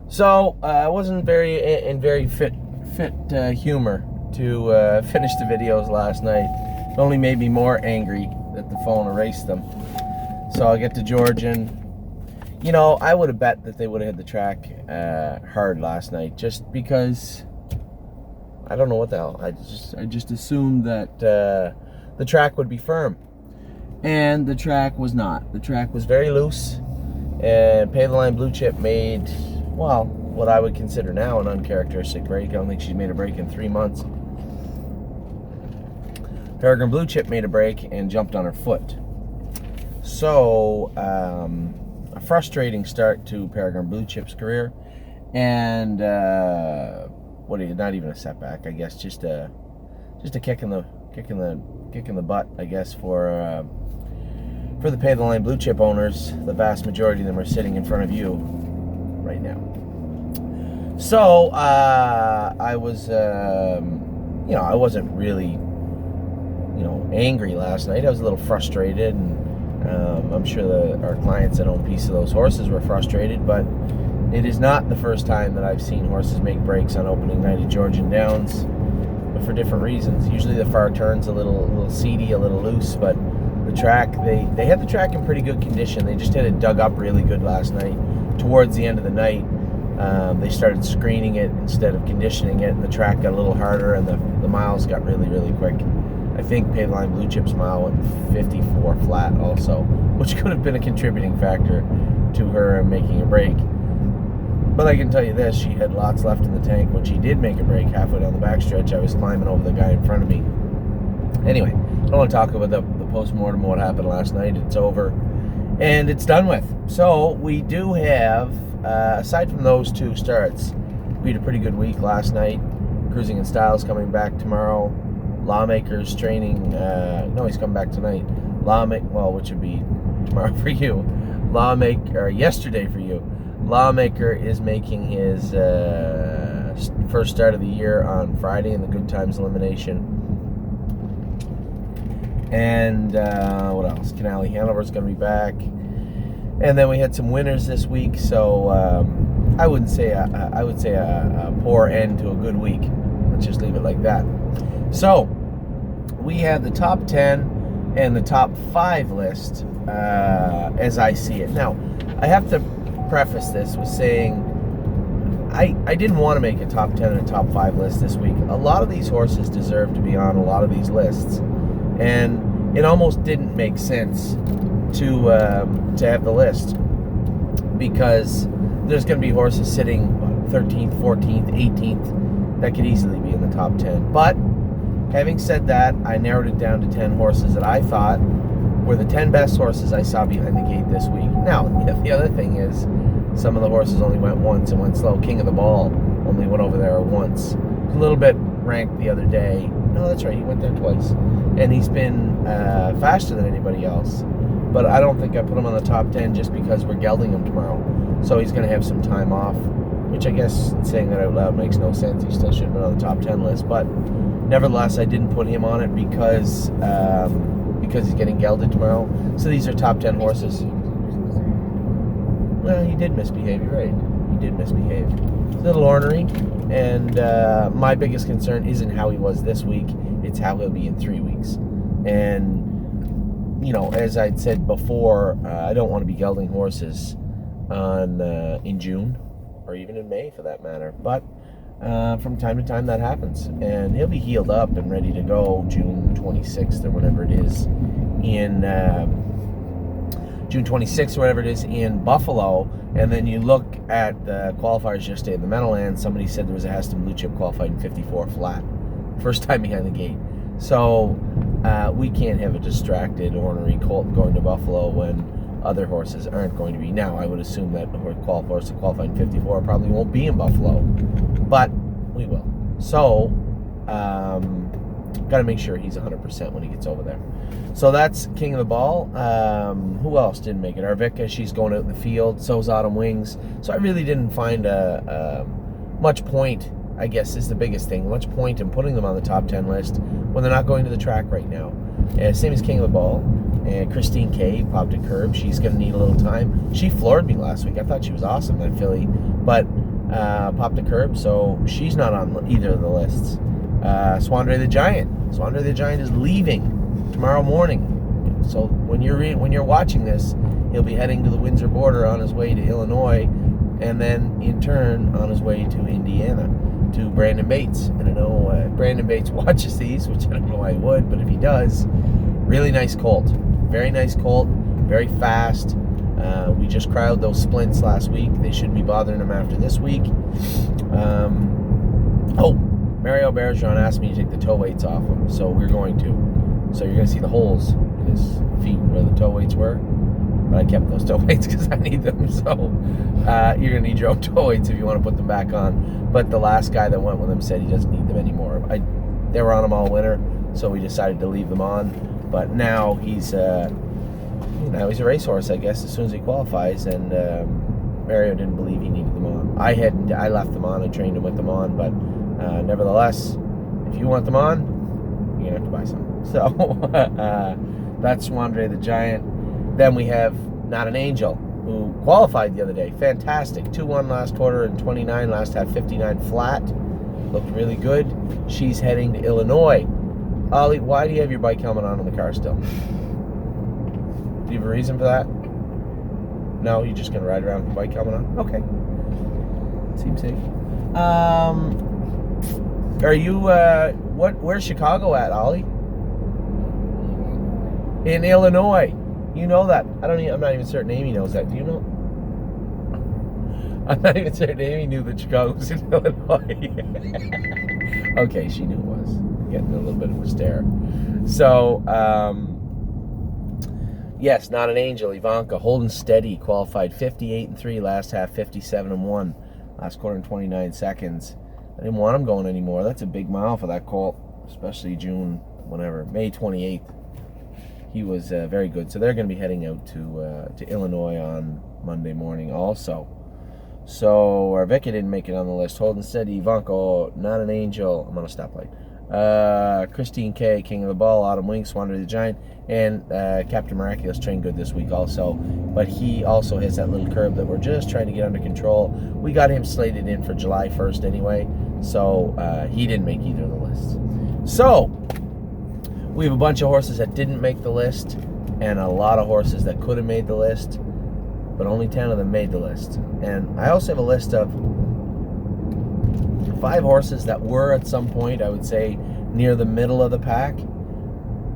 So I wasn't in very fit humor to finish the videos last night. It only made me more angry that the phone erased them. So I get to Georgian. You know, I would have bet that they would have hit the track hard last night, just because I don't know what the hell. I just assumed that the track would be firm, and the track was not. The track was very loose, and Pay the Line Blue Chip made, well, what I would consider now an uncharacteristic break. I don't think she's made a break in 3 months. Peregrine Blue Chip made a break and jumped on her foot. So, a frustrating start to Peregrine Blue Chip's career, and not even a setback, I guess, just a kick in the butt, I guess, for the Pay the Line Blue Chip owners. The vast majority of them are sitting in front of you right now. So I was, I wasn't really, angry last night. I was a little frustrated, and I'm sure our clients that own a piece of those horses were frustrated, but it is not the first time that I've seen horses make breaks on opening night at Georgian Downs, but for different reasons. Usually the far turn's a little seedy, a little loose, but the track, they had the track in pretty good condition. They just had it dug up really good last night. Towards the end of the night, they started screening it instead of conditioning it, and the track got a little harder, and the miles got really, really quick. I think Pay the Line Blue Chip's mile went 54 flat also, which could have been a contributing factor to her making a break. But I can tell you this, she had lots left in the tank. When she did make a break halfway down the backstretch, I was climbing over the guy in front of me. Anyway, I don't want to talk about the post-mortem, what happened last night. It's over, and it's done with. So we do have, aside from those two starts, we had a pretty good week last night. Cruising in Styles coming back tomorrow. Lawmakers training, no, he's coming back tonight. Which would be tomorrow for you. Yesterday for you. Lawmaker is making his first start of the year on Friday in the Good Times elimination. And what else? Canale Hanover's going to be back. And then we had some winners this week, so I would say a poor end to a good week. Let's just leave it like that. So we have the top 10 and the top 5 list as I see it. Now, I have to preface this with saying I didn't want to make a top 10 and a top 5 list this week. A lot of these horses deserve to be on a lot of these lists, and it almost didn't make sense to have the list, because there's going to be horses sitting 13th, 14th, 18th that could easily be in the top 10. But having said that, I narrowed it down to 10 horses that I thought were the 10 best horses I saw behind the gate this week. Now, the other thing is, some of the horses only went once and went slow. King of the Ball only went over there once. A little bit ranked the other day. No, that's right, he went there twice. And he's been faster than anybody else. But I don't think I put him on the top 10 just because we're gelding him tomorrow. So he's going to have some time off, which I guess, saying that out loud, makes no sense. He still should have been on the top 10 list. But nevertheless, I didn't put him on it because he's getting gelded tomorrow. So these are top 10 horses. Well, he did misbehave, you're right. He did misbehave. A little ornery, and my biggest concern isn't how he was this week, it's how he'll be in 3 weeks. And, as I'd said before, I don't want to be gelding horses in June, or even in May for that matter. But from time to time that happens, and he'll be healed up and ready to go June 26th or whatever it is in June 26th or whatever it is in Buffalo. And then you look at the qualifiers yesterday in the Meadowlands. Somebody said there was a Heston Blue Chip qualified in 54 flat, first time behind the gate. So we can't have a distracted ornery colt going to Buffalo when other horses aren't going to be. Now, I would assume that horse qualified in 54 probably won't be in Buffalo, but we will. So, got to make sure he's 100% when he gets over there. So that's King of the Ball. Who else didn't make it? Arvika, she's going out in the field. So's Autumn Wings. So I really didn't find much point, I guess is the biggest thing, much point in putting them on the top 10 list when they're not going to the track right now. Same as King of the Ball. And Christine K popped a curb. She's going to need a little time. She floored me last week. I thought she was awesome, that filly. But popped the curb, so she's not on either of the lists. Swandre the Giant. Swandre the Giant is leaving tomorrow morning. So when you're watching this, he'll be heading to the Windsor border on his way to Illinois, and then in turn on his way to Indiana to Brandon Bates. And I know Brandon Bates watches these, which I don't know why he would, but if he does, really nice colt. Very nice colt, very fast. We just crowded those splints last week. They shouldn't be bothering him after this week. Mario Bergeron asked me to take the toe weights off him, so we're going to. So you're going to see the holes in his feet where the toe weights were. But I kept those toe weights because I need them. So you're going to need your own toe weights if you want to put them back on. But the last guy that went with him said he doesn't need them anymore. They were on him all winter, so we decided to leave them on. But now he's a racehorse, I guess, as soon as he qualifies. And Mario didn't believe he needed them on. I left them on and trained him with them on. But nevertheless, if you want them on, you're going to have to buy some. So that's Swandre the Giant. Then we have Not an Angel, who qualified the other day. Fantastic. 2-1 last quarter and 29. Last half 59 flat. Looked really good. She's heading to Illinois. Ollie, why do you have your bike helmet on in the car still? Do you have a reason for that? No, you're just going to ride around with the bike helmet on? Okay. Seems safe. Are you, where's Chicago at, Ollie? In Illinois. You know that. I'm not even certain Amy knows that. Do you know? I'm not even certain Amy knew that Chicago was in Illinois. Okay, she knew it was. Getting a little bit of a stare. So, yes, Not an Angel. Ivanka holding steady. Qualified 58-3. Last half 57-1. Last quarter in 29 seconds. I didn't want him going anymore. That's a big mile for that colt, especially May 28th. He was very good. So they're going to be heading out to Illinois on Monday morning also. So Arvika didn't make it on the list. Holding steady. Ivanka, Not an Angel. I'm on a stoplight. Christine K, King of the Ball, Autumn Wing, Swandre the Giant, and Captain Miraculous trained good this week also. But he also has that little curve that we're just trying to get under control. We got him slated in for July 1st anyway, so he didn't make either of the lists. So we have a bunch of horses that didn't make the list, and a lot of horses that could have made the list, but only 10 of them made the list. And I also have a list of 5 horses that were at some point, I would say, near the middle of the pack.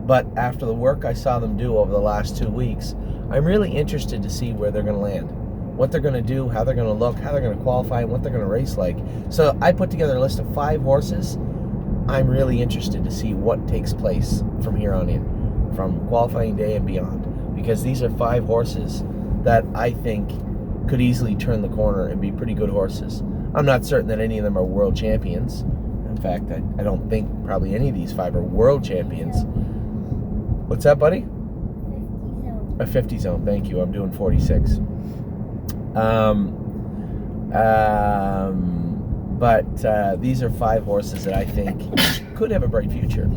But after the work I saw them do over the last 2 weeks, I'm really interested to see where they're going to land, what they're going to do, how they're going to look, how they're going to qualify, and what they're going to race like. So I put together a list of 5 horses. I'm really interested to see what takes place from here on in, from qualifying day and beyond, because these are 5 horses that I think could easily turn the corner and be pretty good horses. I'm not certain that any of them are world champions. In fact, I don't think probably any of these 5 are world champions. What's that, buddy? 50 zone. A 50 zone, thank you. I'm doing 46. But these are 5 horses that I think could have a bright future.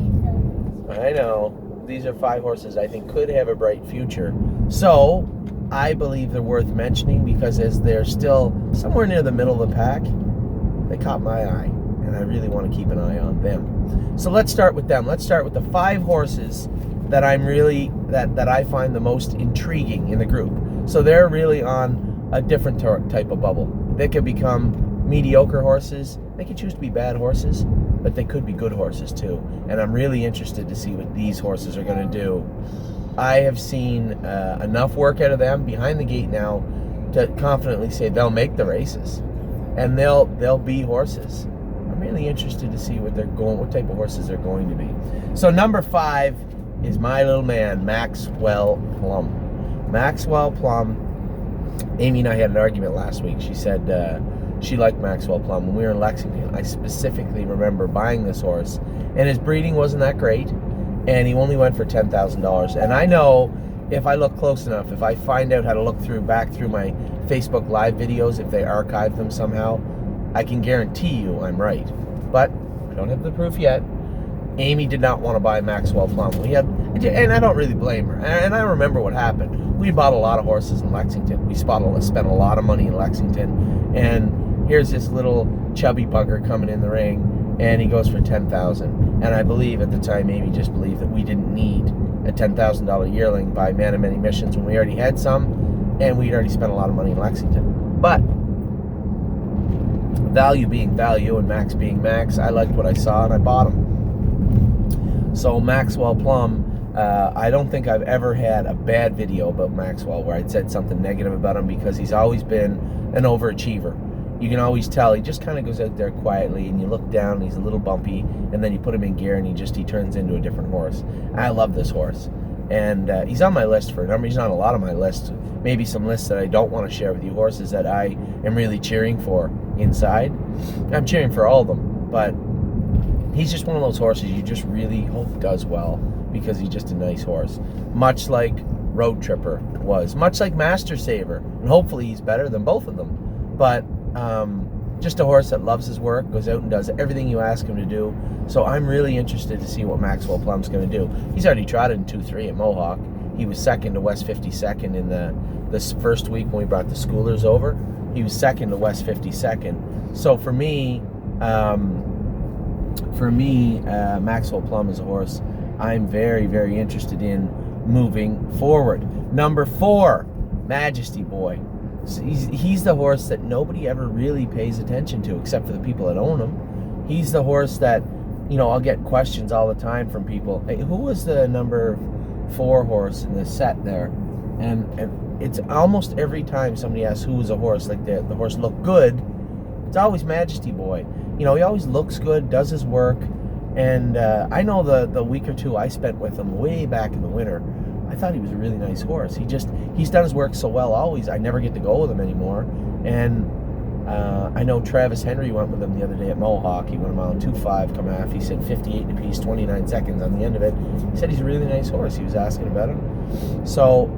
I know. These are 5 horses I think could have a bright future. So I believe they're worth mentioning because as they're still somewhere near the middle of the pack, they caught my eye, and I really want to keep an eye on them. So let's start with them. Let's start with the 5 horses that that I find the most intriguing in the group. So they're really on a different type of bubble. They could become mediocre horses. They could choose to be bad horses, but they could be good horses too. And I'm really interested to see what these horses are going to do. I have seen enough work out of them behind the gate now to confidently say they'll make the races, and they'll be horses. I'm really interested to see what type of horses they're going to be. So number 5 is my little man, Maxwell Plum. Maxwell Plum. Amy and I had an argument last week. She said she liked Maxwell Plum. When we were in Lexington, I specifically remember buying this horse, and his breeding wasn't that great, and he only went for $10,000. And I know if I look close enough, if I find out how to look back through my Facebook Live videos, if they archive them somehow, I can guarantee you I'm right. But I don't have the proof yet. Amy did not want to buy Maxwell Plum. And I don't really blame her. And I remember what happened. We bought a lot of horses in Lexington. We spent a lot of money in Lexington. And here's this little chubby bugger coming in the ring, and he goes for $10,000. And I believe at the time, maybe just believed that we didn't need a $10,000 yearling by Man of Many Missions when we already had some, and we'd already spent a lot of money in Lexington. But value being value and max being max, I liked what I saw and I bought him. So Maxwell Plum, I don't think I've ever had a bad video about Maxwell where I'd said something negative about him, because he's always been an overachiever. You can always tell he just kind of goes out there quietly, and you look down and he's a little bumpy, and then you put him in gear and he turns into a different horse. I love this horse, and he's on my list for a number. He's not a lot on my list, maybe some lists that I don't want to share with you, horses that I am really cheering for inside. I'm cheering for all of them, but he's just one of those horses you just really hope does well, because he's just a nice horse, much like Road Tripper was, much like Master Saver, and hopefully he's better than both of them. But just a horse that loves his work, goes out and does everything you ask him to do. So I'm really interested to see what Maxwell Plum's going to do. He's already trotted in 2-3 at Mohawk. He was second to West 52nd in this first week when we brought the schoolers over. He was second to West 52nd. So for me, Maxwell Plum is a horse I'm very, very interested in moving forward. Number 4, Majesty Boy. So he's the horse that nobody ever really pays attention to, except for the people that own him. He's the horse that, I'll get questions all the time from people. Hey, who was the number 4 horse in the set there? And it's almost every time somebody asks who was a horse, like the horse looked good, it's always Majesty Boy. He always looks good, does his work. And I know the week or two I spent with him way back in the winter, I thought he was a really nice horse. He's done his work so well always. I never get to go with him anymore. And I know Travis Henry went with him the other day at Mohawk. He went a mile and 2.5, come half. He said 58 apiece, 29 seconds on the end of it. He said he's a really nice horse. He was asking about him. So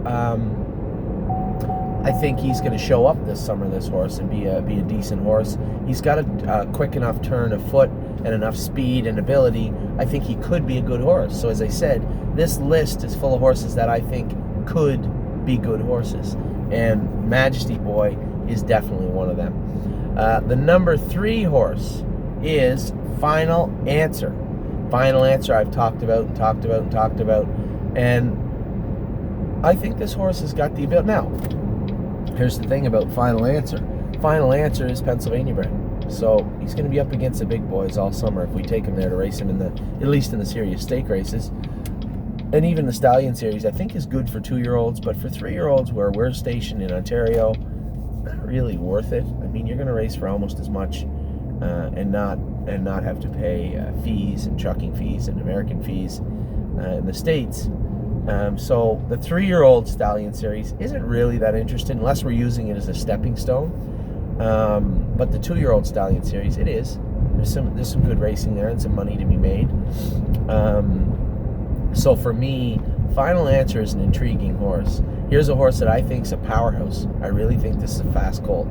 I think he's going to show up this summer, this horse, and be a decent horse. He's got a quick enough turn of foot and enough speed and ability. I think he could be a good horse. So as I said, this list is full of horses that I think could be good horses, and Majesty Boy is definitely one of them. The number 3 horse is Final Answer. Final Answer I've talked about, and I think this horse has got the ability. Now, here's the thing about Final Answer. Final Answer is Pennsylvania bred. So he's going to be up against the big boys all summer if we take him there to race him at least in the serious stake races. And even the Stallion Series, I think, is good for 2-year-olds, but for 3-year-olds where we're stationed in Ontario, not really worth it. I mean, you're going to race for almost as much and not have to pay fees and trucking fees and American fees in the States. So the 3-year-old Stallion Series isn't really that interesting unless we're using it as a stepping stone. But the 2-year-old Stallion Series, it is. There's some good racing there and some money to be made. So for me, Final Answer is an intriguing horse. Here's a horse that I think is a powerhouse. I really think this is a fast colt.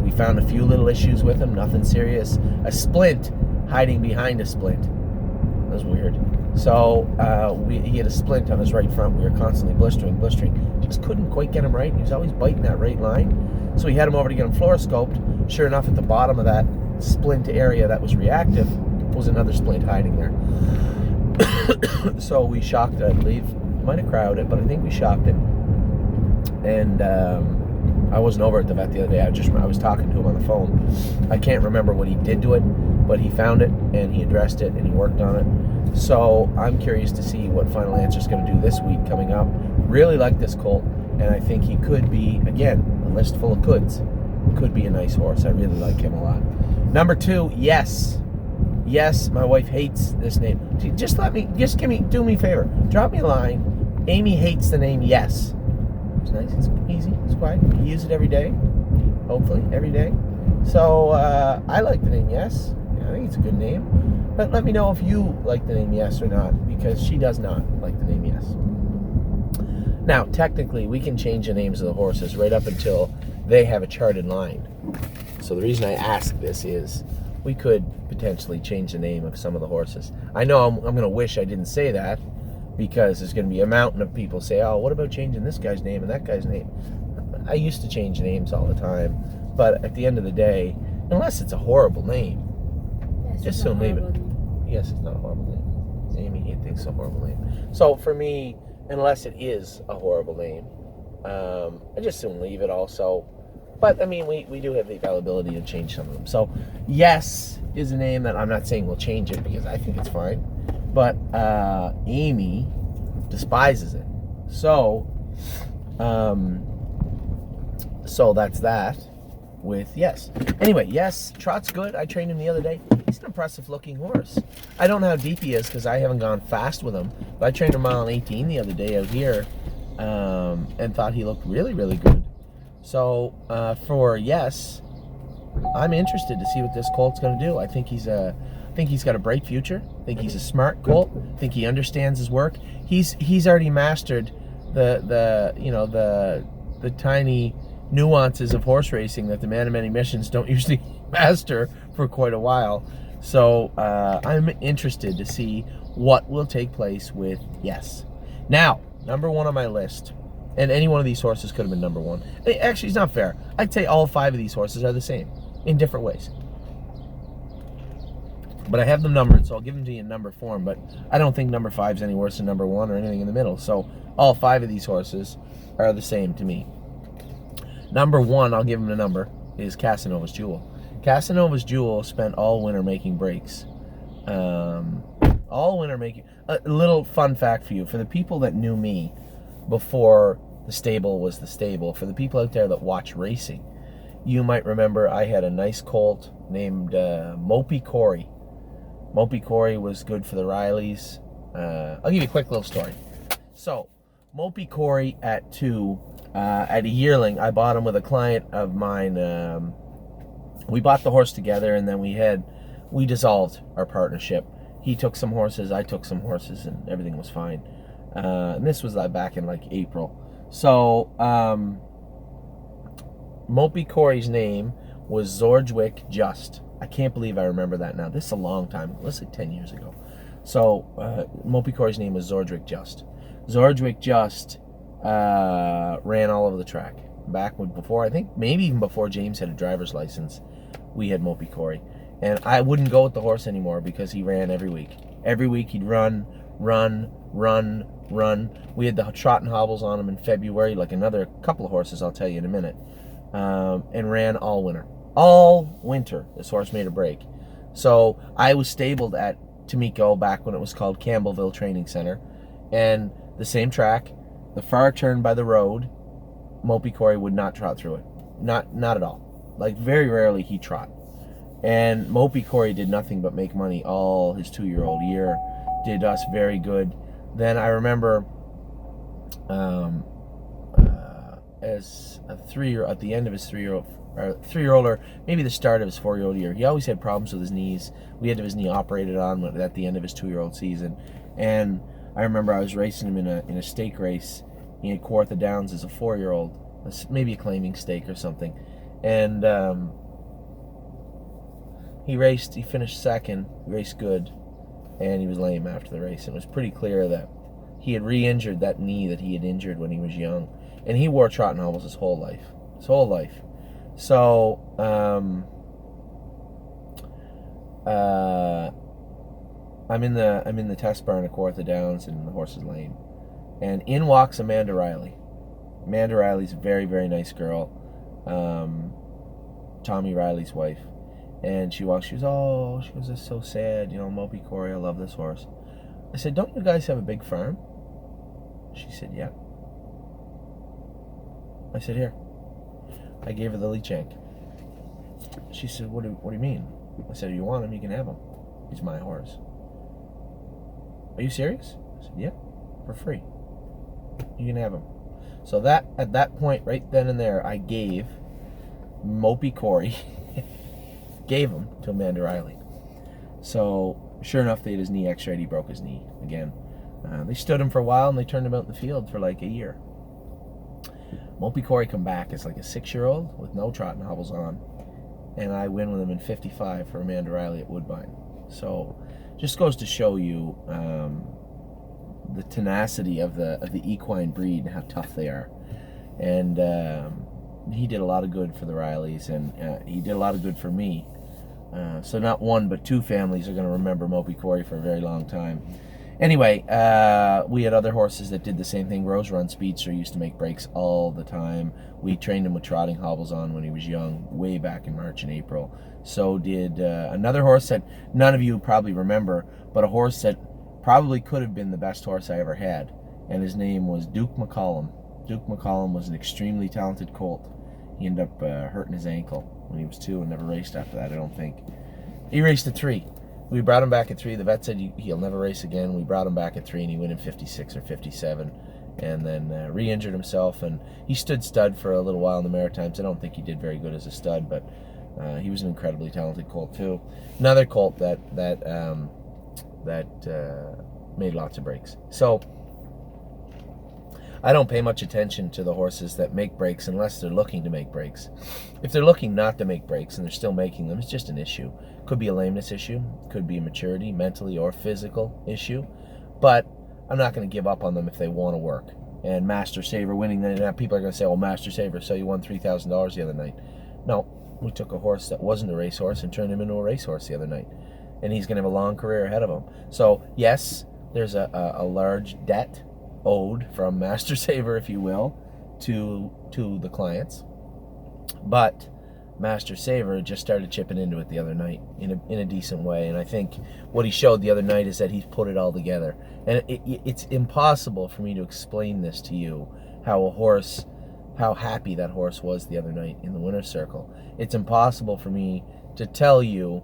We found a few little issues with him, nothing serious. A splint hiding behind a splint. That was weird. So he had a splint on his right front. We were constantly blistering. Just couldn't quite get him right. He was always biting that right line. So we had him over to get him fluoroscoped. Sure enough, at the bottom of that splint area that was reactive was another splint hiding there. So we shocked it, I believe. Might have crowded it, but I think we shocked it. And I wasn't over at the vet the other day. I was talking to him on the phone. I can't remember what he did to it, but he found it and he addressed it and he worked on it. So I'm curious to see what Final Answer is going to do this week coming up. Really like this colt, and I think he could be, again, a list full of coulds. Could be a nice horse. I really like him a lot. Number 2, Yes. Yes, my wife hates this name. Do me a favor. Drop me a line. Amy hates the name Yes. It's nice, it's easy, it's quiet. You use it every day, hopefully, every day. So I like the name Yes. I think it's a good name. But let me know if you like the name Yes or not, because she does not like the name Yes. Now, technically, we can change the names of the horses right up until they have a charted line. So the reason I ask this is we could potentially change the name of some of the horses. I know I'm going to wish I didn't say that, because there's going to be a mountain of people say, oh, what about changing this guy's name and that guy's name? I used to change names all the time, but at the end of the day, unless it's a horrible name. Yes, Just it's not so leave it. horrible. Yes, it's not a horrible name. Amy, he thinks it's a horrible name. So for me, unless it is a horrible name, I just soon leave it also. But I mean, we do have the availability to change some of them. So yes is a name that I'm not saying we'll change it because I think it's fine. But Amy despises it. So so that's that with Yes. Anyway, Yes, Trot's good. I trained him the other day. He's an impressive looking horse. I don't know how deep he is because I haven't gone fast with him. But I trained him mile 18 the other day out here and thought he looked really, really good. So for Yes, I'm interested to see what this colt's going to do. I think he's got a bright future. I think he's a smart colt. I think he understands his work. He's already mastered the tiny nuances of horse racing that the man of many missions don't usually master for quite a while. So I'm interested to see what will take place with Yes. Now, number one on my list, and any one of these horses could have been number one. Actually, it's not fair. I'd say all 5 of these horses are the same in different ways. But I have them numbered, so I'll give them to you in number form. But I don't think number 5 is any worse than number 1 or anything in the middle. So all 5 of these horses are the same to me. Number 1, I'll give him a number, is Casanova's Jewel. Casanova's Jewel spent all winter making breaks. All winter making. A little fun fact for you. For the people that knew me before the stable was the stable, for the people out there that watch racing, you might remember I had a nice colt named Mopey Corey. Mopey Corey was good for the Rileys. I'll give you a quick little story. So, Mopey Corey at 2, at a yearling, I bought him with a client of mine. We bought the horse together, and then we dissolved our partnership. He took some horses, I took some horses, and everything was fine. And this was back in like April. So, Mopey Corey's name was Zorjwick Just. I can't believe I remember that now. This is a long time. Let's say 10 years ago. So, Mopey Corey's name was Zorjwick Just. Zorjwick Just ran all over the track. Back before, I think, maybe even before James had a driver's license, we had Mopey Corey. And I wouldn't go with the horse anymore because he ran every week. Every week he'd run. We had the trot and hobbles on him in February, like another couple of horses I'll tell you in a minute, and ran all winter. All winter, this horse made a break. So I was stabled at Tamiko back when it was called Campbellville Training Center, and the same track, the far turn by the road, Mopey Corey would not trot through it. Not at all. Like, very rarely he trot. And Mopey Corey did nothing but make money all his 2-year-old year. Did us very good. Then I remember as a 3-year, at the end of his 3-year-old, or maybe the start of his 4-year-old year, he always had problems with his knees. We had to have his knee operated on at the end of his 2-year-old season. And I remember I was racing him in a stake race. He had Kawartha Downs as a 4-year-old, maybe a claiming stake or something. And he finished second, raced good, and he was lame after the race. It was pretty clear that he had re-injured that knee that he had injured when he was young. And he wore trot and hobbles his whole life. So, I'm in the test barn at Kawartha Downs, and the horse is lame. And in walks Amanda Riley. Amanda Riley's a very, very nice girl. Tommy Riley's wife. And she walks, she goes, "That's so sad, Mopey Corey, I love this horse." I said, "Don't you guys have a big farm?" She said, "Yeah." I said, "Here." I gave her the leech yank. She said, what do you mean?" I said, "If you want him, you can have him. He's my horse." "Are you serious?" I said, "Yeah, for free. You can have him." So at that point, right then and there, I gave Mopey Corey, gave him to Amanda Riley. So sure enough, they had his knee x-rayed. He broke his knee again. They stood him for a while, and they turned him out in the field for like a year. Mopey Corey come back as like a 6-year-old with no trot and hobbles on, and I win with him in 55 for Amanda Riley at Woodbine. So just goes to show you the tenacity of the equine breed and how tough they are. And he did a lot of good for the Rileys, and he did a lot of good for me. So not one but two families are going to remember Mopi Corey for a very long time. Anyway, we had other horses that did the same thing. Rose Run Speedster used to make breaks all the time. We trained him with trotting hobbles on when he was young, way back in March and April. So did another horse that none of you probably remember, but a horse that probably could have been the best horse I ever had, and his name was Duke McCollum. Duke McCollum was an extremely talented colt. He ended up hurting his ankle when he was 2 and never raced after that, I don't think. He raced at 3. We brought him back at 3. The vet said he'll never race again. We brought him back at 3, and he went in 56 or 57, and then re-injured himself. And he stood stud for a little while in the Maritimes. I don't think he did very good as a stud, but he was an incredibly talented colt too. Another colt that made lots of breaks. So I don't pay much attention to the horses that make breaks unless they're looking to make breaks. If they're looking not to make breaks and they're still making them, it's just an issue. Could be a lameness issue, could be a maturity, mentally or physical issue, but I'm not going to give up on them if they want to work. And Master Saver winning, then people are going to say, well, Master Saver, so you won $3,000 the other night. No, we took a horse that wasn't a racehorse and turned him into a racehorse the other night. And he's going to have a long career ahead of him. So, yes, there's a large debt owed from Master Saver, if you will, to the clients, but Master Saver just started chipping into it the other night in a decent way, and I think what he showed the other night is that he's put it all together. And it's impossible for me to explain this to you, how happy that horse was the other night in the winner's circle. It's impossible for me to tell you,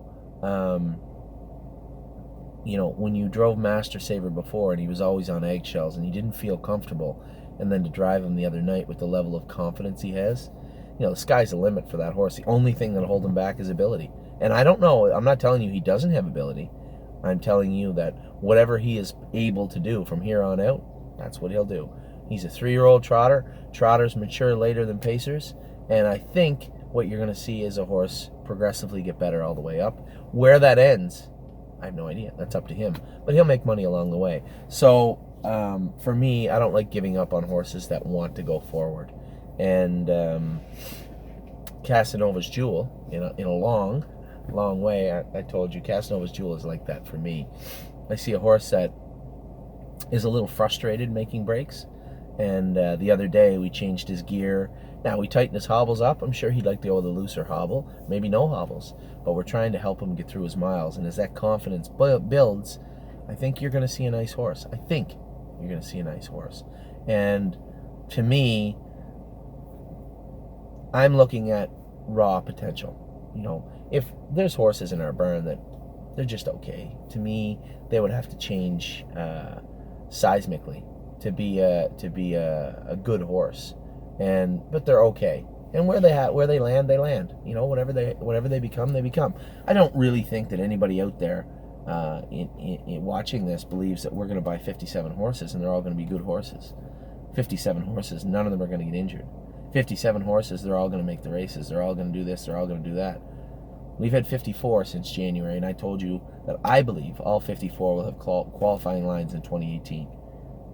when you drove Master Saver before and he was always on eggshells and he didn't feel comfortable, and then to drive him the other night with the level of confidence he has, the sky's the limit for that horse. The only thing that'll hold him back is ability. And I don't know, I'm not telling you he doesn't have ability. I'm telling you that whatever he is able to do from here on out, that's what he'll do. He's a 3-year-old trotter. Trotters mature later than pacers, and I think what you're going to see is a horse progressively get better all the way up. Where that ends, I have no idea. That's up to him. But he'll make money along the way. So, for me, I don't like giving up on horses that want to go forward. And Casanova's Jewel, in a long way, I told you, Casanova's Jewel is like that for me. I see a horse that is a little frustrated making breaks. And the other day, we changed his gear. Now, we tightened his hobbles up. I'm sure he'd like to go with a looser hobble, maybe no hobbles. But we're trying to help him get through his miles. And as that confidence builds, I think you're going to see a nice horse. I think you're going to see a nice horse. And to me, I'm looking at raw potential. If there's horses in our barn that they're just okay, to me, they would have to change seismically to be a good horse. But they're okay. And where they land, they land. Whatever they become, they become. I don't really think that anybody out there in watching this believes that we're going to buy 57 horses and they're all going to be good horses. 57 horses, none of them are going to get injured. 57 horses, they're all going to make the races. They're all going to do this. They're all going to do that. We've had 54 since January, and I told you that I believe all 54 will have qualifying lines in 2018.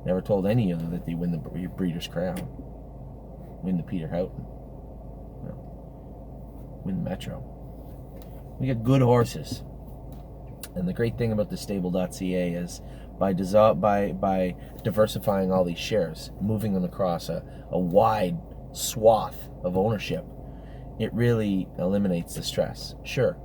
Never told any of them that they win the Breeders' Crown, win the Peter Houghton, win the Metro. We got good horses. And the great thing about TheStable.ca is by diversifying all these shares, moving them across a wide swath of ownership, it really eliminates the stress. Sure,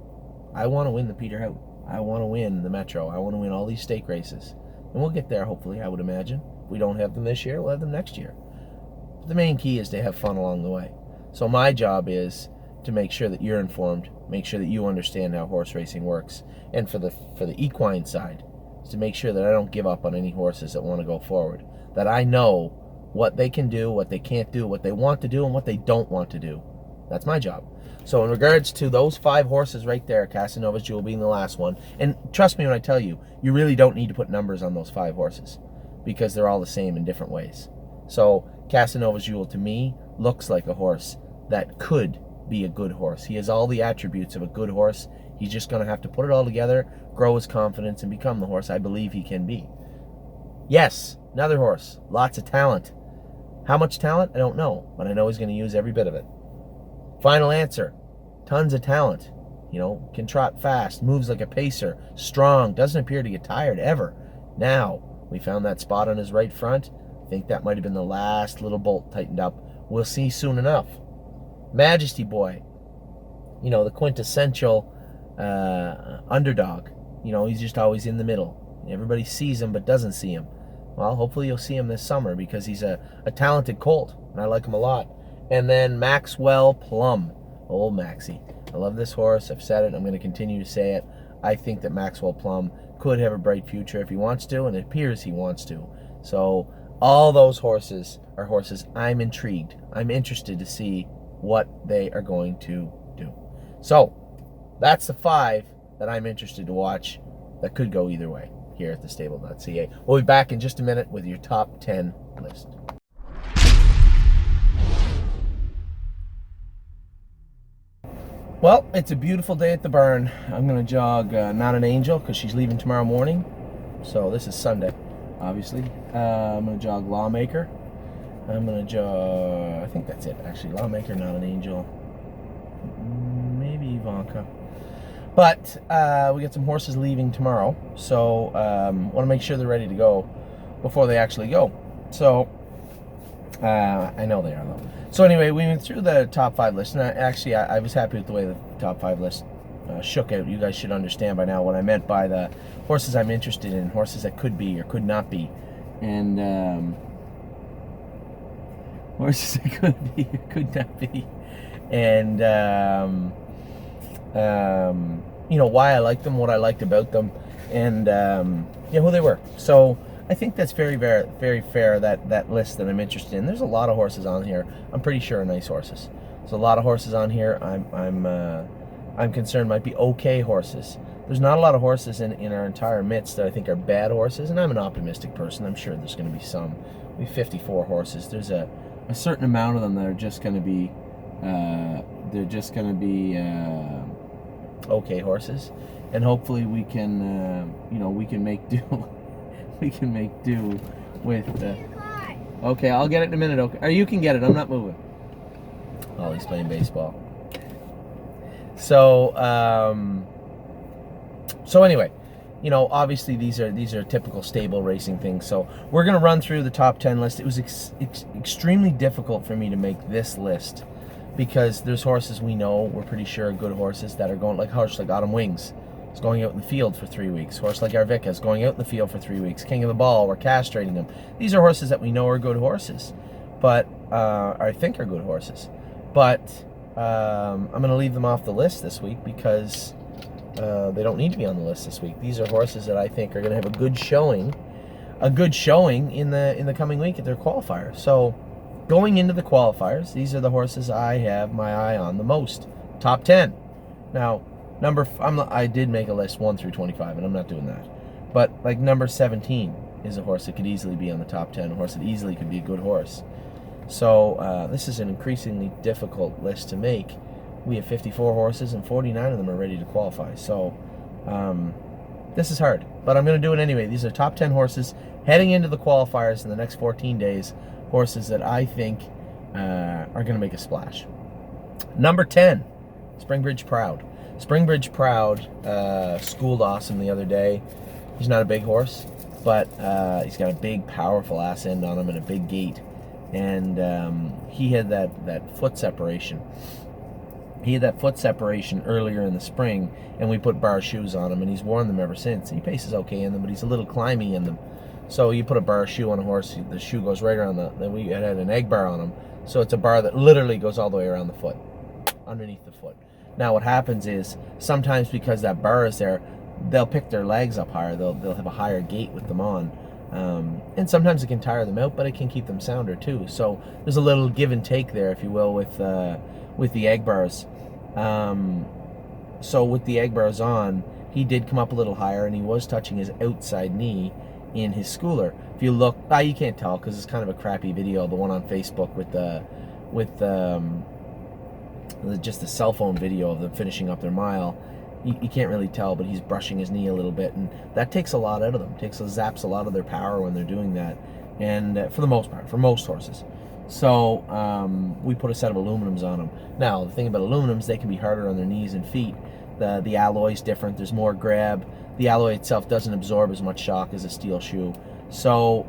I want to win the Peter Houghton. I want to win the Metro. I want to win all these stake races. And we'll get there, hopefully, I would imagine. If we don't have them this year, we'll have them next year. But the main key is to have fun along the way. So my job is to make sure that you're informed, make sure that you understand how horse racing works. And for the equine side, is to make sure that I don't give up on any horses that want to go forward. That I know what they can do, what they can't do, what they want to do, and what they don't want to do. That's my job. So in regards to those 5 horses right there, Casanova's Jewel being the last one, and trust me when I tell you, you really don't need to put numbers on those 5 horses because they're all the same in different ways. So Casanova's Jewel to me looks like a horse that could be a good horse. He has all the attributes of a good horse. He's just going to have to put it all together, grow his confidence, and become the horse I believe he can be. Yes, another horse, lots of talent. How much talent? I don't know, but I know he's going to use every bit of it. Final answer, tons of talent. You know, can trot fast, moves like a pacer, strong, doesn't appear to get tired ever. Now, we found that spot on his right front. I think that might have been the last little bolt tightened up. We'll see soon enough. Majesty Boy, you know, the quintessential underdog. You know, he's just always in the middle. Everybody sees him but doesn't see him. Well, hopefully you'll see him this summer because he's a talented colt, and I like him a lot. And then Maxwell Plum, old Maxie. I love this horse. I've said it. I'm going to continue to say it. I think that Maxwell Plum could have a bright future if he wants to, and it appears he wants to. So all those horses are horses I'm intrigued. I'm interested to see what they are going to do. So that's the 5 that I'm interested to watch that could go either way here at TheStable.ca. We'll be back in just a minute with your top 10 list. Well, it's a beautiful day at the barn. I'm going to jog Not an Angel because she's leaving tomorrow morning. So this is Sunday, obviously. I'm going to jog Lawmaker. I'm going to jog, I think that's it, actually. Lawmaker, Not an Angel. Maybe Ivanka. But we got some horses leaving tomorrow. So want to make sure they're ready to go before they actually go. So I know they are, though. So anyway, we went through the top 5 list, and I was happy with the way the top 5 list shook out. You guys should understand by now what I meant by the horses I'm interested in, horses that could be or could not be, and horses that could be or could not be, and you know, why I liked them, what I liked about them, and yeah, who they were. So I think that's very, very, very fair, that list that I'm interested in. There's a lot of horses on here. I'm pretty sure are nice horses. There's a lot of horses on here. I'm concerned might be okay horses. There's not a lot of horses in our entire midst that I think are bad horses, and I'm an optimistic person. I'm sure there's going to be some. We have 54 horses. There's a certain amount of them that are just going to be okay horses, and hopefully we can you know, we can make do. We can make do with okay, I'll get it in a minute. Okay, or you can get it. I'm not moving. Oh, he's playing baseball. So so anyway, you know, obviously these are typical stable racing things. So we're gonna run through the top 10 list. It was extremely difficult for me to make this list because there's horses we know, we're pretty sure are good horses that are going, like horse like Autumn Wings. It's going out in the field for 3 weeks. Horse like Arvika is going out in the field for 3 weeks. King of the Ball, we're castrating him. These are horses that we know are good horses, but I think are good horses. But I'm going to leave them off the list this week because they don't need to be on the list this week. These are horses that I think are going to have a good showing in the coming week at their qualifier. So going into the qualifiers, these are the horses I have my eye on the most. Top 10. Now, I did make a list 1 through 25, and I'm not doing that. But like number 17 is a horse that could easily be on the top 10, a horse that easily could be a good horse. So this is an increasingly difficult list to make. We have 54 horses, and 49 of them are ready to qualify. So this is hard, but I'm going to do it anyway. These are top 10 horses heading into the qualifiers in the next 14 days, horses that I think are going to make a splash. Number 10, Springbridge Proud. Springbridge Proud schooled awesome the other day. He's not a big horse, but he's got a big, powerful ass end on him and a big gait. And he had that foot separation. He had that foot separation earlier in the spring, and we put bar shoes on him, and he's worn them ever since. He paces okay in them, but he's a little climby in them. So you put a bar shoe on a horse, the shoe goes right around then we had an egg bar on him. So it's a bar that literally goes all the way around the foot, underneath the foot. Now what happens is, sometimes because that bar is there, they'll pick their legs up higher. They'll have a higher gait with them on. And sometimes it can tire them out, but it can keep them sounder too. So there's a little give and take there, if you will, with the egg bars. So with the egg bars on, he did come up a little higher, and he was touching his outside knee in his schooler. If you look, you can't tell because it's kind of a crappy video, the one on Facebook with just a cell phone video of them finishing up their mile. You can't really tell, but he's brushing his knee a little bit, and that takes a lot out of them. Zaps a lot of their power when they're doing that, and for the most part, for most horses. So we put a set of aluminums on them. Now, the thing about aluminums, they can be harder on their knees and feet. The alloy's different. There's more grab. The alloy itself doesn't absorb as much shock as a steel shoe. So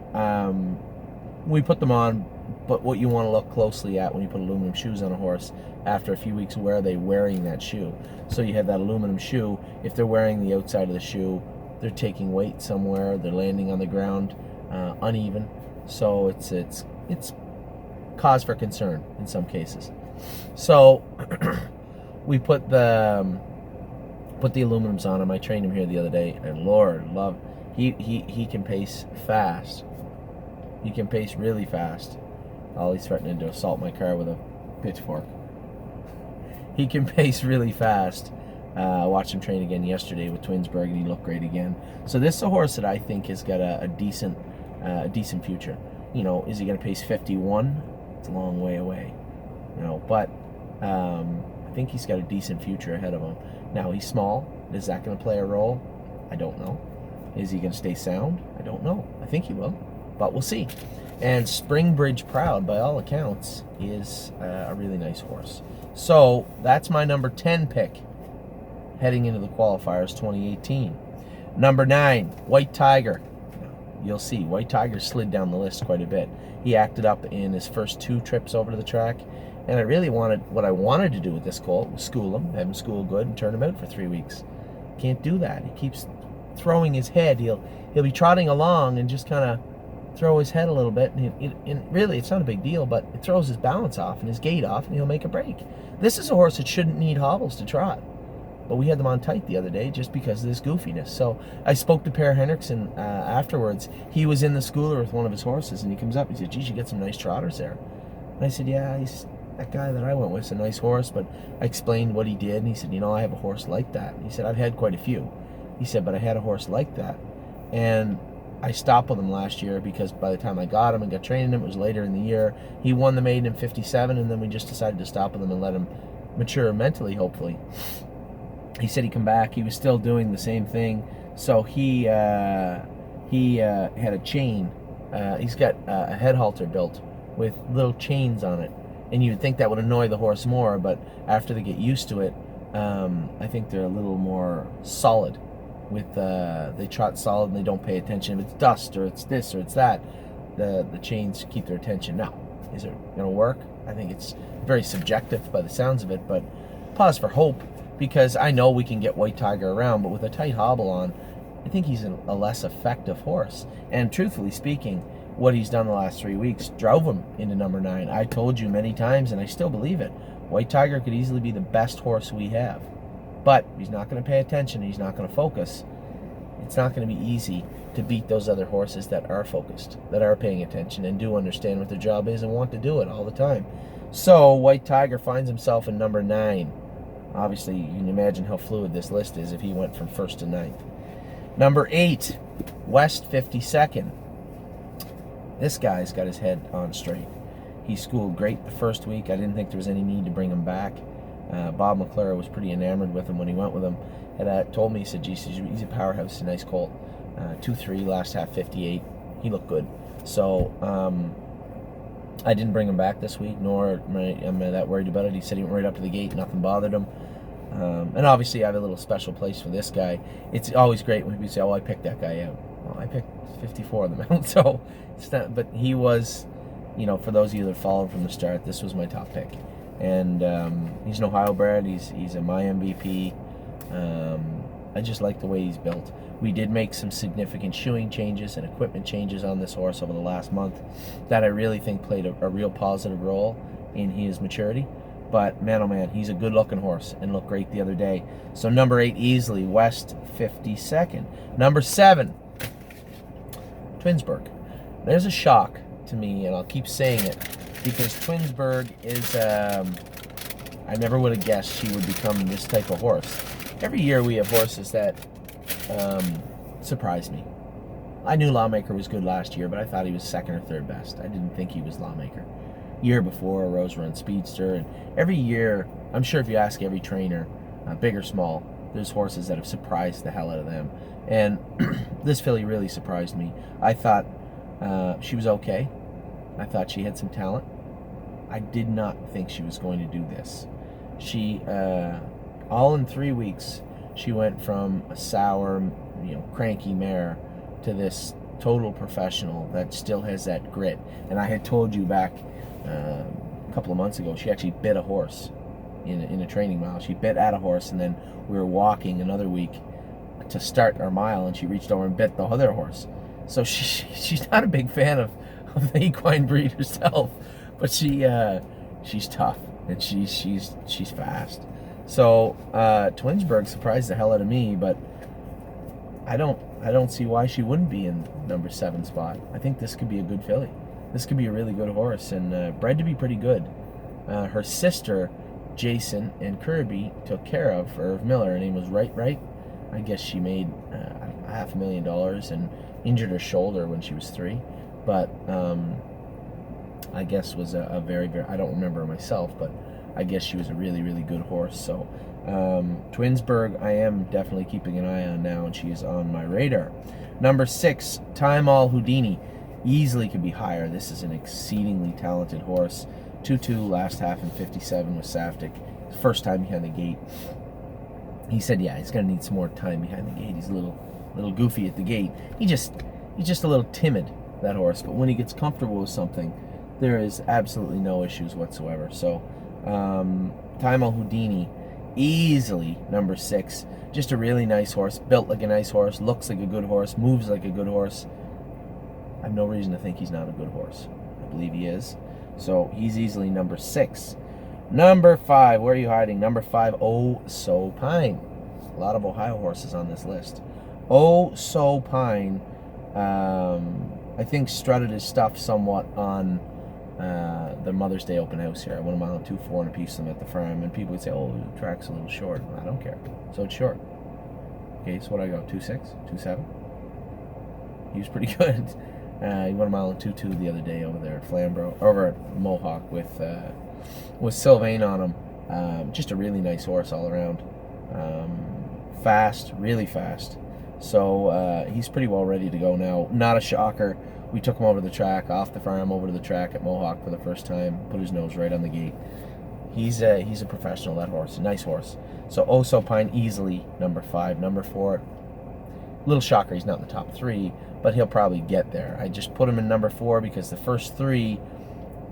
we put them on, but what you want to look closely at when you put aluminum shoes on a horse, after a few weeks, where are they wearing that shoe? So you have that aluminum shoe. If they're wearing the outside of the shoe, they're taking weight somewhere. They're landing on the ground uneven. So it's cause for concern in some cases. So we put the aluminums on him. I trained him here the other day, and Lord love, he can pace fast. He can pace really fast. Oh, he's threatening to assault my car with a pitchfork. He can pace really fast. I watched him train again yesterday with Twinsburg, and he looked great again. So this is a horse that I think has got a decent future. You know, is he going to pace 51? It's a long way away. You know, but I think he's got a decent future ahead of him. Now, he's small. Is that going to play a role? I don't know. Is he going to stay sound? I don't know. I think he will, but we'll see. And Springbridge Proud, by all accounts, is a really nice horse. So that's my number 10 pick heading into the qualifiers 2018. Number 9, White Tiger. You'll see, White Tiger slid down the list quite a bit. He acted up in his first 2 trips over to the track, and what I wanted to do with this colt was school him, have him school good, and turn him out for 3 weeks. Can't do that. He keeps throwing his head. He'll be trotting along and just kind of throw his head a little bit, and really it's not a big deal, but it throws his balance off and his gait off, and he'll make a break. This is a horse that shouldn't need hobbles to trot, but we had them on tight the other day just because of this goofiness. So I spoke to Per Henriksen afterwards. He was in the schooler with one of his horses, and he comes up, he said, geez, you get some nice trotters there. And I said, yeah, that guy that I went with is a nice horse, but I explained what he did, and he said, you know, I have a horse like that. And he said, I've had quite a few. He said, but I had a horse like that, and I stopped with him last year because by the time I got him and got training him, it was later in the year. He won the maiden in 57, and then we just decided to stop with him and let him mature mentally, hopefully. He said he'd come back. He was still doing the same thing. So he had a chain. He's got a head halter built with little chains on it. And you'd think that would annoy the horse more, but after they get used to it, I think they're a little more solid. They trot solid and they don't pay attention if it's dust or it's this or it's that. The chains keep their attention. Now, is it going to work? I think it's very subjective by the sounds of it, but pause for hope, because I know we can get White Tiger around, but with a tight hobble on, I think he's a less effective horse. And truthfully speaking, what he's done the last 3 weeks drove him into number 9. I told you many times, and I still believe it, White Tiger could easily be the best horse we have. But he's not going to pay attention. He's not going to focus. It's not going to be easy to beat those other horses that are focused, that are paying attention, and do understand what their job is and want to do it all the time. So White Tiger finds himself in number 9. Obviously, you can imagine how fluid this list is if he went from 1st to 9th. Number 8, West 52nd. This guy's got his head on straight. He schooled great the first week. I didn't think there was any need to bring him back. Bob McClure was pretty enamored with him when he went with him. And told me, he said, geez, he's a powerhouse, he's a nice colt. 2-3, last half 58. He looked good. So I didn't bring him back this week, nor am I that worried about it. He said he went right up to the gate, nothing bothered him. And obviously I have a little special place for this guy. It's always great when people say, oh, I picked that guy out. Well, I picked 54 of them out. So it's not, but he was, you know, for those of you that followed from the start, this was my top pick. And he's an Ohio bred. He's a my MVP. I just like the way he's built. We did make some significant shoeing changes and equipment changes on this horse over the last month that I really think played a real positive role in his maturity. But man, oh man, he's a good-looking horse and looked great the other day. So number 8 easily, West 52nd. Number 7, Twinsburg. There's a shock to me, and I'll keep saying it, because Twinsburg is, I never would have guessed she would become this type of horse. Every year we have horses that surprise me. I knew Lawmaker was good last year, but I thought he was 2nd or 3rd best. I didn't think he was Lawmaker. Year before, Rose Run Speedster, and every year, I'm sure if you ask every trainer, big or small, there's horses that have surprised the hell out of them. And this filly really surprised me. I thought she was okay. I thought she had some talent. I did not think she was going to do this. She, all in 3 weeks, she went from a sour, cranky mare to this total professional that still has that grit. And I had told you back a couple of months ago, she actually bit a horse in a training mile. She bit at a horse, and then we were walking another week to start our mile, and she reached over and bit the other horse. So she's not a big fan of the equine breed herself, but she's tough, and she's fast. So Twinsburg surprised the hell out of me, but I don't see why she wouldn't be in number 7 spot. I think this could be a good filly. This could be a really good horse, and bred to be pretty good. Her sister, Jason and Kirby, took care of Irv Miller. Her name was Right. I guess she made $500,000 and injured her shoulder when she was 3. But I guess was a very, very, I don't remember myself, but I guess she was a really, really good horse. So Twinsburg, I am definitely keeping an eye on now, and she is on my radar. Number 6, Time All Houdini. Easily could be higher. This is an exceedingly talented horse. 2-2 last half in 57 with Safdie. First time behind the gate. He said, yeah, he's going to need some more time behind the gate. He's a little goofy at the gate. He's just a little timid, that horse. But when he gets comfortable with something, there is absolutely no issues whatsoever. So, Time Al Houdini, easily number 6. Just a really nice horse, built like a nice horse, looks like a good horse, moves like a good horse. I have no reason to think he's not a good horse. I believe he is. So he's easily number 6. Number 5, where are you hiding? Number 5, Oh So Pine. A lot of Ohio horses on this list. Oh So Pine, I think strutted his stuff somewhat on the Mother's Day open house here. I went a mile and 2-4 and a piece of them at the farm, and people would say, oh, the track's a little short. I don't care. So it's short. Okay, so what I go, 2.6, 2.7? He was pretty good. He went a mile and 2-2 the other day over there at Flamborough, over at Mohawk with Sylvain on him. Just a really nice horse all around. Fast, really fast. So he's pretty well ready to go now. Not a shocker. We took him over the track, off the farm, over to the track at Mohawk for the first time. Put his nose right on the gate. He's a professional, that horse. A nice horse. So Oh So Pine, easily number 5. Number 4, little shocker, he's not in the top 3, but he'll probably get there. I just put him in number 4 because the first 3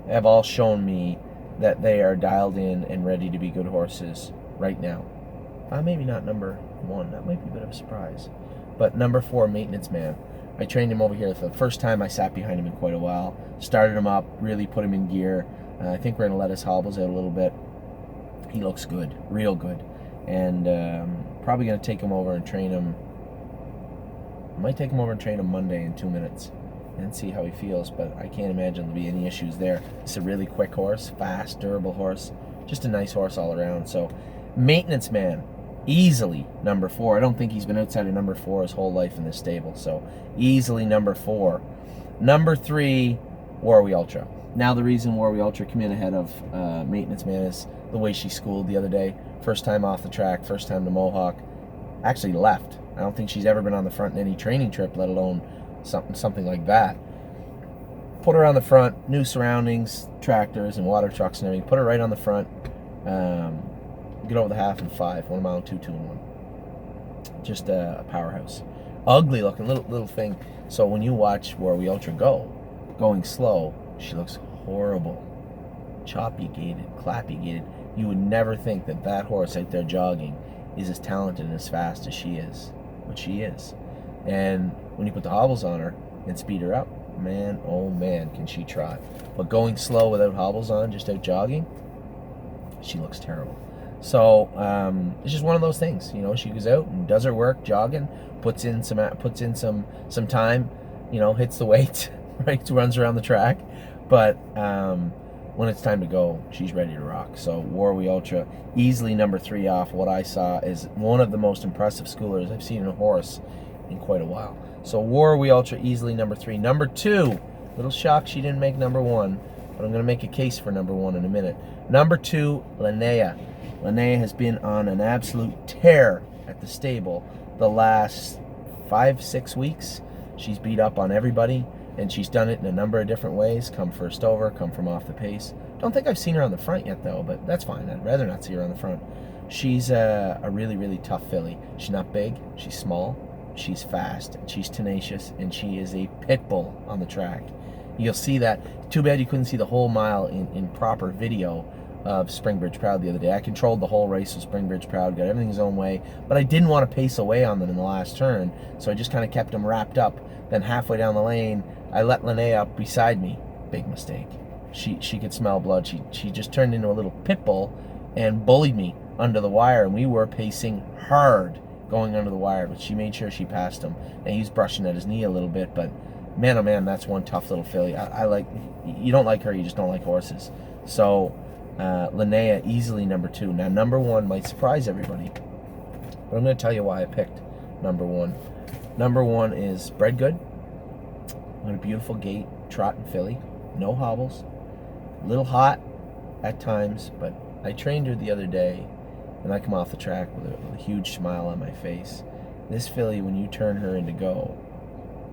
have all shown me that they are dialed in and ready to be good horses right now. Maybe not number 1. That might be a bit of a surprise. But number 4, Maintenance Man. I trained him over here for the first time. I sat behind him in quite a while. Started him up, really put him in gear. I think we're going to let his hobbles out a little bit. He looks good, real good. And probably going to take him over and train him. I might take him over and train him Monday in 2 minutes and see how he feels, but I can't imagine there'll be any issues there. It's a really quick horse, fast, durable horse. Just a nice horse all around. So, Maintenance Man, easily number 4. I don't think he's been outside of number 4 his whole life in this stable. So, easily number 4. Number 3, Warwi Ultra. Now, the reason Warwi Ultra came in ahead of Maintenance Man is the way she schooled the other day. First time off the track, first time to Mohawk. Actually left. I don't think she's ever been on the front in any training trip, let alone something like that. Put her on the front, new surroundings, tractors and water trucks and everything. Put her right on the front. Get over the half in 5, 1 mile and 2, 2 and 1. Just a powerhouse. Ugly looking little thing. So when you watch Warwi Ultra going slow, she looks horrible. Choppy gaited, clappy gaited. You would never think that horse out there jogging is as talented and as fast as she is. But she is. And when you put the hobbles on her and speed her up, man, oh man, can she trot. But going slow without hobbles on, just out jogging, she looks terrible. So it's just one of those things, she goes out and does her work jogging, puts in some time, hits the weights, right, runs around the track, but when it's time to go, she's ready to rock. So Warwi Ultra, easily number 3 off. What I saw is one of the most impressive schoolers I've seen in a horse in quite a while. So Warwi Ultra, easily number 3. Number 2, little shocked she didn't make number 1, but I'm going to make a case for number 1 in a minute. Number 2, Linnea. Linnea has been on an absolute tear at the stable the last 5-6 weeks. She's beat up on everybody, and she's done it in a number of different ways. Come first over, come from off the pace. Don't think I've seen her on the front yet, though, but that's fine. I'd rather not see her on the front. She's a really, really tough filly. She's not big. She's small. She's fast. She's tenacious, and she is a pit bull on the track. You'll see that. Too bad you couldn't see the whole mile in proper video of Springbridge Proud the other day. I controlled the whole race with Springbridge Proud, got everything his own way, but I didn't want to pace away on them in the last turn, so I just kind of kept them wrapped up. Then halfway down the lane, I let Linnea up beside me. Big mistake. She could smell blood. She just turned into a little pit bull and bullied me under the wire, and we were pacing hard going under the wire, but she made sure she passed him, and he's brushing at his knee a little bit, but man, oh man, that's one tough little filly. I like, you don't like her, you just don't like horses. So Linnea, easily number 2. Now, number 1 might surprise everybody, but I'm going to tell you why I picked number 1. Number 1 is bred good, on a beautiful gait, trotting filly, no hobbles, a little hot at times, but I trained her the other day, and I come off the track with a huge smile on my face. This filly, when you turn her into go,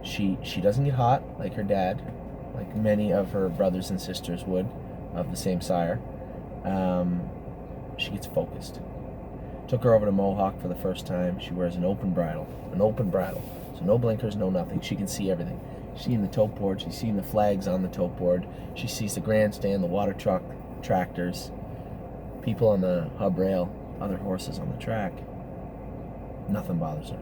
she doesn't get hot like her dad, like many of her brothers and sisters would, of the same sire. She gets focused. Took her over to Mohawk for the first time. She wears an open bridle, so no blinkers, no nothing. She can see everything. She's seeing the tote board, she's seeing the flags on the tote board, she sees the grandstand, the water truck, tractors, people on the hub rail, other horses on the track. Nothing bothers her.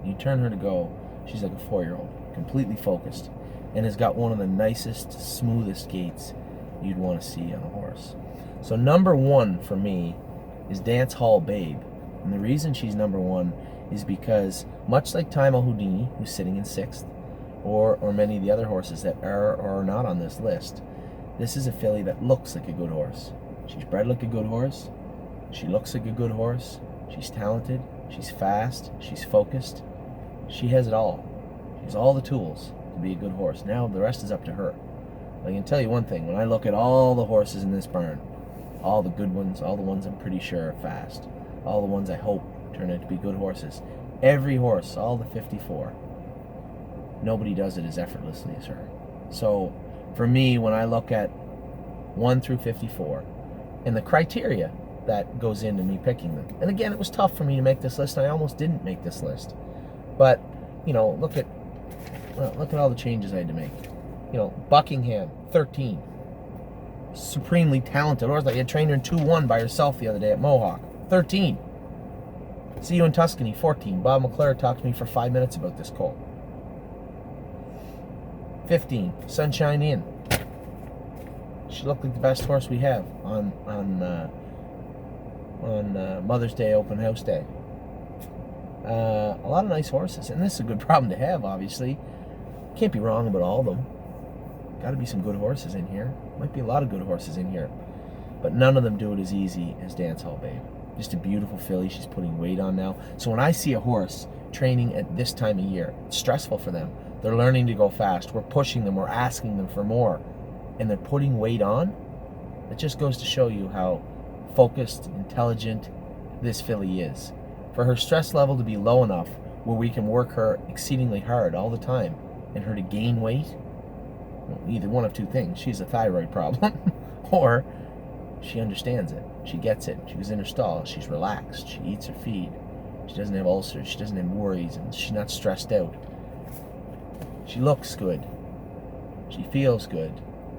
You turn her to go, she's like a 4-year-old, completely focused, and has got one of the nicest, smoothest gaits you'd want to see on a horse. So number 1 for me is Dance Hall Babe, and the reason she's number 1 is because, much like Time Al Houdini, who's sitting in 6th, or many of the other horses that are or are not on this list, this is a filly that looks like a good horse. She's bred like a good horse. She looks like a good horse. She's talented. She's fast. She's focused. She has it all. She has all the tools to be a good horse. Now the rest is up to her. I can tell you one thing. When I look at all the horses in this barn, all the good ones, all the ones I'm pretty sure are fast, all the ones I hope turn out to be good horses, every horse, all the 54, nobody does it as effortlessly as her. So for me, when I look at 1 through 54 and the criteria that goes into me picking them, and again, it was tough for me to make this list, and I almost didn't make this list, but you know, look at all the changes I had to make. You know, Buckingham, 13, supremely talented horse. I had trained her in 2-1 by herself the other day at Mohawk, 13. See You in Tuscany, 14. Bob McClure talked to me for 5 minutes about this colt. 15, Sunshine Inn. She looked like the best horse we have on Mother's Day, open house day. A lot of nice horses, and this is a good problem to have, obviously. Can't be wrong about all of them. Got to be some good horses in here. Might be a lot of good horses in here, but none of them do it as easy as Dance Hall Babe. Just a beautiful filly. She's putting weight on now. So when I see a horse training at this time of year, it's stressful for them. They're learning to go fast. We're pushing them. We're asking them for more, and they're putting weight on. It just goes to show you how focused, intelligent this filly is. For her stress level to be low enough where we can work her exceedingly hard all the time, and her to gain weight, either one of two things. She's a thyroid problem, or she understands it. She gets it. She was in her stall. She's relaxed. She eats her feed. She doesn't have ulcers. She doesn't have worries, and she's not stressed out. She looks good. She feels good.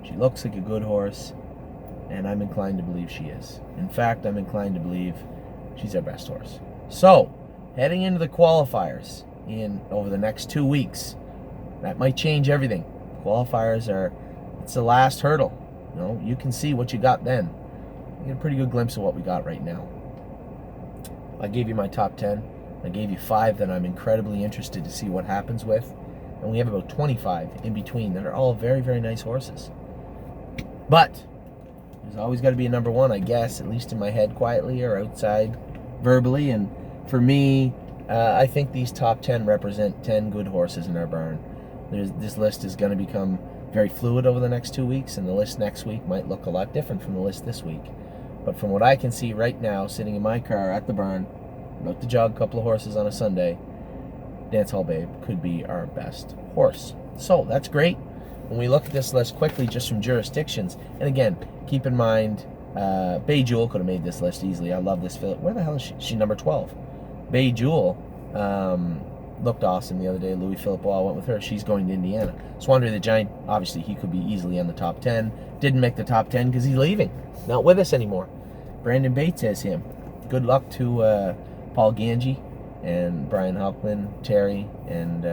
She looks like a good horse, and I'm inclined to believe she is. In fact, I'm inclined to believe she's our best horse. So, heading into the qualifiers over the next 2 weeks, that might change everything. Qualifiers it's the last hurdle. You know, you can see what you got then. You get a pretty good glimpse of what we got right now. I gave you my top 10. I gave you 5 that I'm incredibly interested to see what happens with. And we have about 25 in between that are all very, very nice horses. But there's always got to be a number 1, I guess, at least in my head quietly or outside verbally. And for me, I think these top 10 represent 10 good horses in our barn. This list is going to become very fluid over the next 2 weeks, and the list next week might look a lot different from the list this week. But from what I can see right now, sitting in my car at the barn, about to jog a couple of horses on a Sunday, Dance Hall Babe could be our best horse. So that's great. when we look at this list quickly, just from jurisdictions, and again, keep in mind, Bay Jewel could have made this list easily. I love this filly. Where the hell is she? She's number 12. Bay Jewel looked awesome the other day. Louis Philippe Wall went with her. She's going to Indiana. Swandre the Giant, obviously, he could be easily in the top 10. Didn't make the top 10 because he's leaving. Not with us anymore. Brandon Bates has him. Good luck to Paul Ganji and Brian Hockman, Terry, and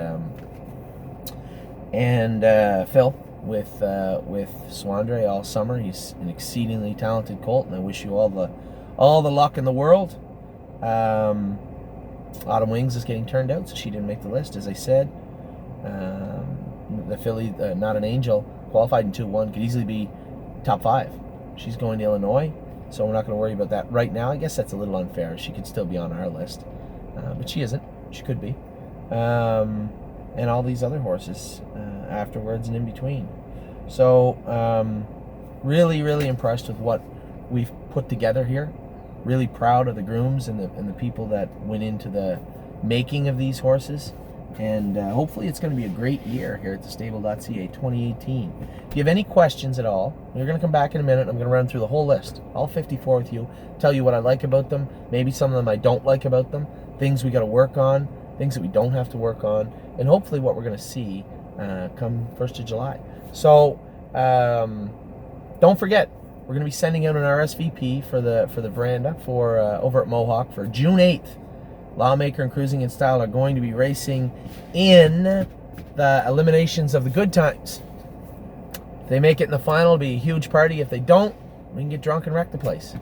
Phil with Swandre all summer. He's an exceedingly talented colt, and I wish you all the luck in the world. Autumn Wings is getting turned out, so she didn't make the list, as I said. The filly, Not an Angel, qualified in 2-1, could easily be top 5. She's going to Illinois, so we're not going to worry about that right now. I guess that's a little unfair. She could still be on our list, but she isn't. She could be. And all these other horses afterwards and in between. So really, really impressed with what we've put together here. Really proud of the grooms and the people that went into the making of these horses. And hopefully it's going to be a great year here at TheStable.ca 2018. If you have any questions at all, we're going to come back in a minute. I'm going to run through the whole list, all 54 with you, tell you what I like about them, maybe some of them I don't like about them, things we got to work on, things that we don't have to work on, and hopefully what we're going to see come 1st of July. So don't forget, we're going to be sending out an RSVP for the veranda for over at Mohawk for June 8th. Lawmaker and Cruising in Style are going to be racing in the eliminations of the Good Times. If they make it in the final, it'll be a huge party. If they don't, we can get drunk and wreck the place.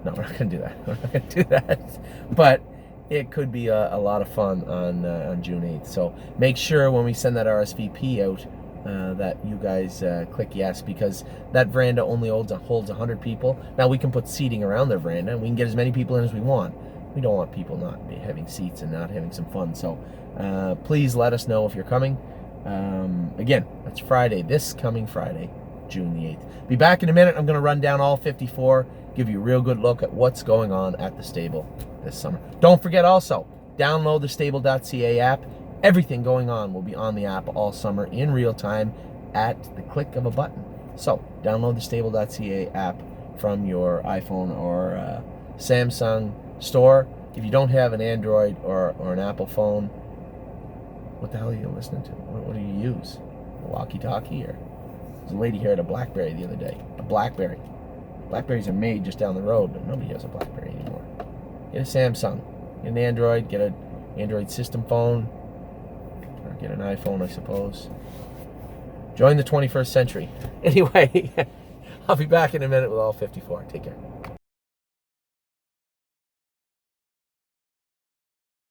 No, we're not going to do that. We're not going to do that. But it could be a lot of fun on June 8th. So make sure when we send that RSVP out that you guys click yes, because that veranda only holds 100 people. Now we can put seating around the veranda, and we can get as many people in as we want. We don't want people not having seats and not having some fun. So please let us know if you're coming. Again, that's Friday, this coming Friday, June the 8th. Be back in a minute. I'm going to run down all 54, give you a real good look at what's going on at the stable this summer. Don't forget also, download the TheStable.ca app. Everything going on will be on the app all summer in real time at the click of a button. So download the TheStable.ca app from your iPhone or Samsung store. If you don't have an Android or an Apple phone, what the hell are you listening to? What do you use? A walkie-talkie? Or there's a lady here at a BlackBerry the other day. A BlackBerry. Blackberries are made just down the road, but nobody has a BlackBerry anymore. Get a Samsung. Get an Android. Get an Android system phone. Or get an iPhone, I suppose. Join the 21st century. Anyway, I'll be back in a minute with all 54. Take care.